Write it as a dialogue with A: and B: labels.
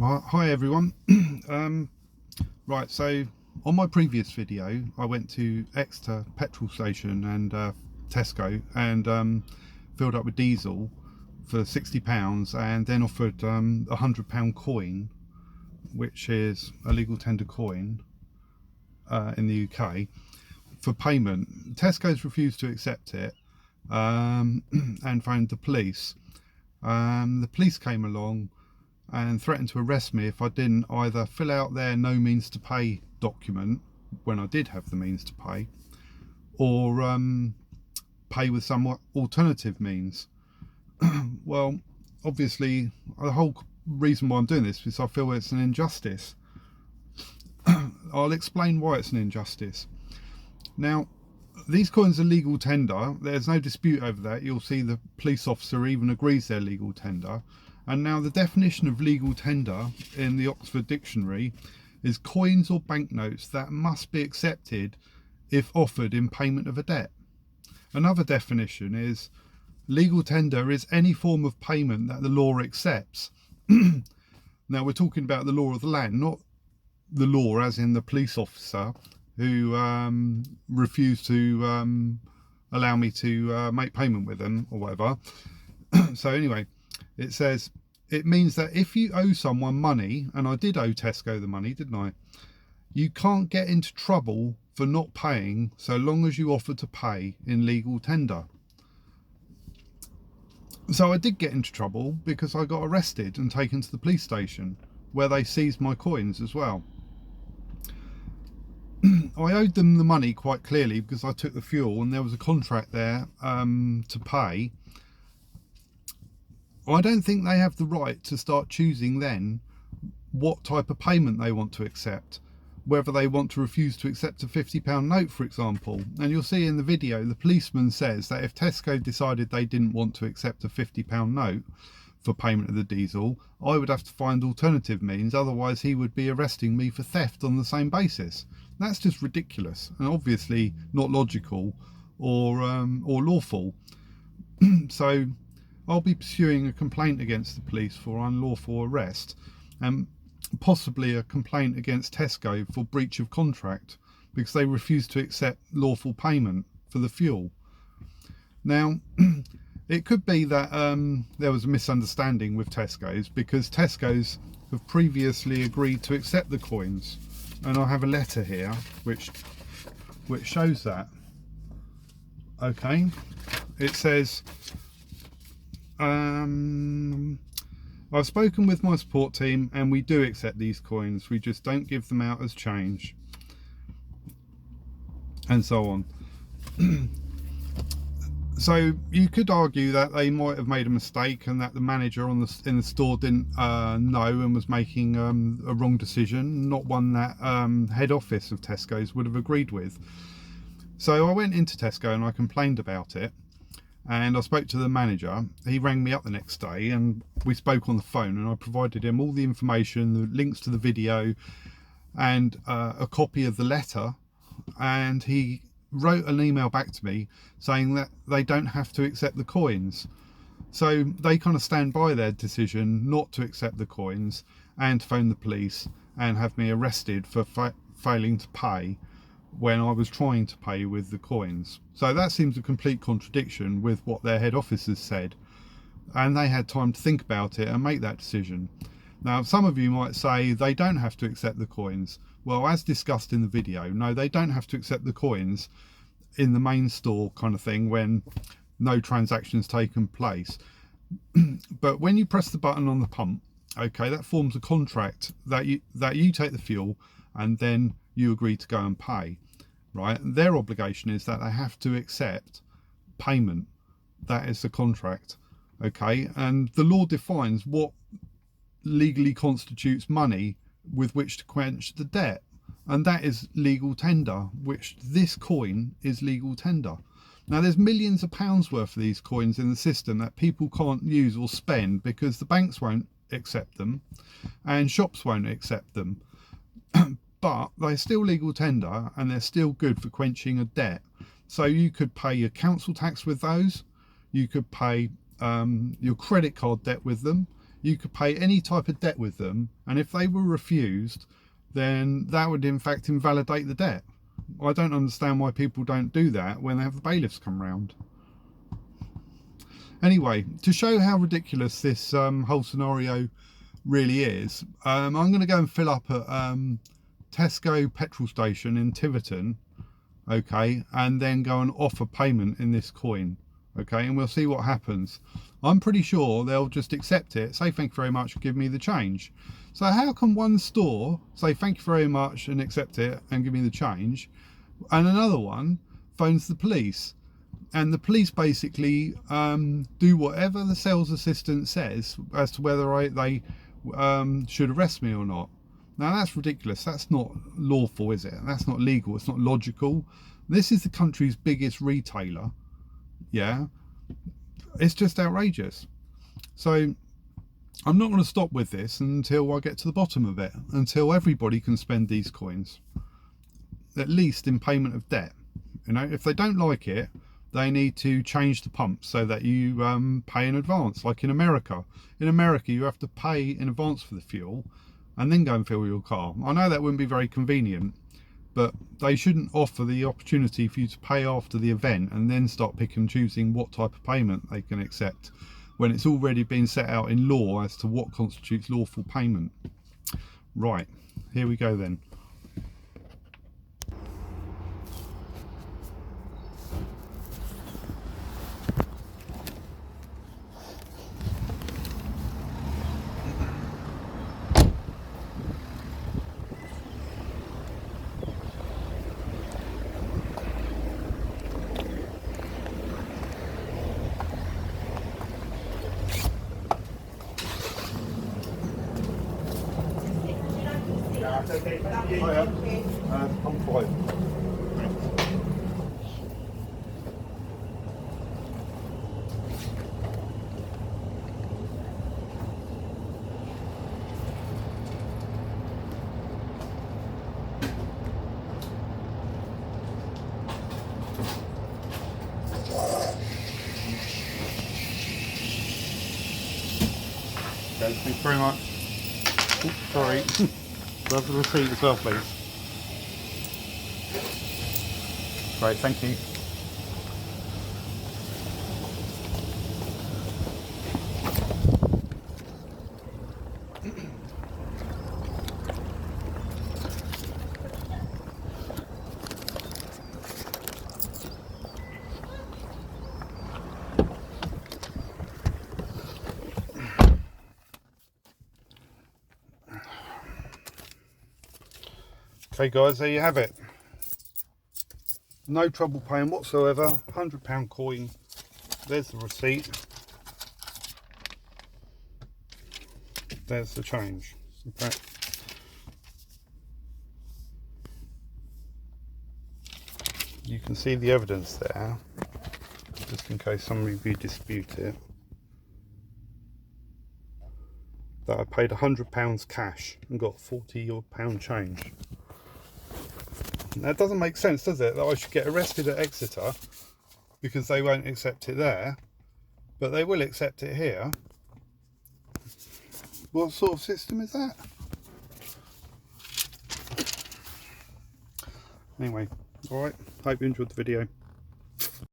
A: Hi everyone. Right, so on my previous video I went to Exeter petrol station and Tesco and filled up with diesel for £60 and then offered a £100 coin, which is a legal tender coin in the UK, for payment. Tesco's refused to accept it and phoned the police. The police came along and threatened to arrest me if I didn't either fill out their no means to pay document when I did have the means to pay, or pay with some alternative means. Well, obviously the whole reason why I'm doing this is I feel it's an injustice. I'll explain why it's an injustice. Now, these coins are legal tender. There's no dispute over that. You'll see the police officer even agrees they're legal tender. And now the definition of legal tender in the Oxford Dictionary is coins or banknotes that must be accepted if offered in payment of a debt. Another definition is legal tender is any form of payment that the law accepts. Now we're talking about the law of the land, not the law as in the police officer who refused to allow me to make payment with them or whatever. So anyway, it says it means that if you owe someone money, and I did owe Tesco the money, didn't I? You can't get into trouble for not paying so long as you offer to pay in legal tender. So I did get into trouble because I got arrested and taken to the police station where they seized my coins as well. I owed them the money quite clearly because I took the fuel and there was a contract there to pay. I don't think they have the right to start choosing then what type of payment they want to accept, whether they want to refuse to accept a £50 note, for example. And you'll see in the video the policeman says that if Tesco decided they didn't want to accept a £50 note for payment of the diesel, I would have to find alternative means, otherwise he would be arresting me for theft on the same basis. That's just ridiculous and obviously not logical or lawful. So I'll be pursuing a complaint against the police for unlawful arrest and possibly a complaint against Tesco for breach of contract because they refused to accept lawful payment for the fuel. Now, it could be that there was a misunderstanding with Tesco's because Tesco's have previously agreed to accept the coins, and I have a letter here which shows that. Okay, it says, I've spoken with my support team and we do accept these coins, we just don't give them out as change, and so on. So you could argue that they might have made a mistake and that the manager in the store didn't know and was making a wrong decision, not one that head office of Tesco's would have agreed with. So I went into Tesco and I complained about it, and I spoke to the manager. He rang me up the next day and we spoke on the phone, and I provided him all the information, the links to the video and a copy of the letter, and he wrote an email back to me saying that they don't have to accept the coins. So they kind of stand by their decision not to accept the coins and phone the police and have me arrested for failing to pay when I was trying to pay with the coins. So that seems a complete contradiction with what their head officers said, and they had time to think about it and make that decision. Now, some of you might say they don't have to accept the coins. Well, as discussed in the video, no, they don't have to accept the coins in the main store kind of thing when no transaction's taken place. But when you press the button on the pump, okay, that forms a contract that you take the fuel and then you agree to go and pay, right? Their obligation is that they have to accept payment. That is the contract, okay? And the law defines what legally constitutes money with which to quench the debt, and that is legal tender, which this coin is legal tender. Now there's millions of pounds worth of these coins in the system that people can't use or spend because the banks won't accept them and shops won't accept them. But they're still legal tender and they're still good for quenching a debt. So you could pay your council tax with those, you could pay your credit card debt with them, you could pay any type of debt with them, and if they were refused, then that would in fact invalidate the debt. I don't understand why people don't do that when they have the bailiffs come round. Anyway, to show how ridiculous this whole scenario really is, I'm going to go and fill up at Tesco petrol station in Tiverton, okay, and then go and offer payment in this coin, okay, and we'll see what happens. I'm pretty sure they'll just accept it, say thank you very much, give me the change. So how can one store say thank you very much and accept it and give me the change, and another one phones the police, and the police basically do whatever the sales assistant says as to whether they should arrest me or not? Now that's ridiculous. That's not lawful, is it? That's not legal. It's not logical. This is the country's biggest retailer. Yeah, it's just outrageous. So I'm not going to stop with this until I get to the bottom of it, until everybody can spend these coins, at least in payment of debt. You know, if they don't like it, they need to change the pump so that you pay in advance, like in America. In America, you have to pay in advance for the fuel and then go and fill your car. I know that wouldn't be very convenient, but they shouldn't offer the opportunity for you to pay after the event and then start picking and choosing what type of payment they can accept, when it's already been set out in law as to what constitutes lawful payment. Right, here we go then. Okay, thank you. Hiya. I'm fine. Okay, thanks very much. Oops, sorry. Do I have the receipt as well, please? Great, thank you. Okay guys, there you have it. No trouble paying whatsoever. £100 coin. There's the receipt. There's the change. Okay. You can see the evidence there, just in case some of you dispute it, that I paid £100 cash and got £40 change. That doesn't make sense, does it? That I should get arrested at Exeter because they won't accept it there, but they will accept it here. What sort of system is that? Anyway, alright, hope you enjoyed the video.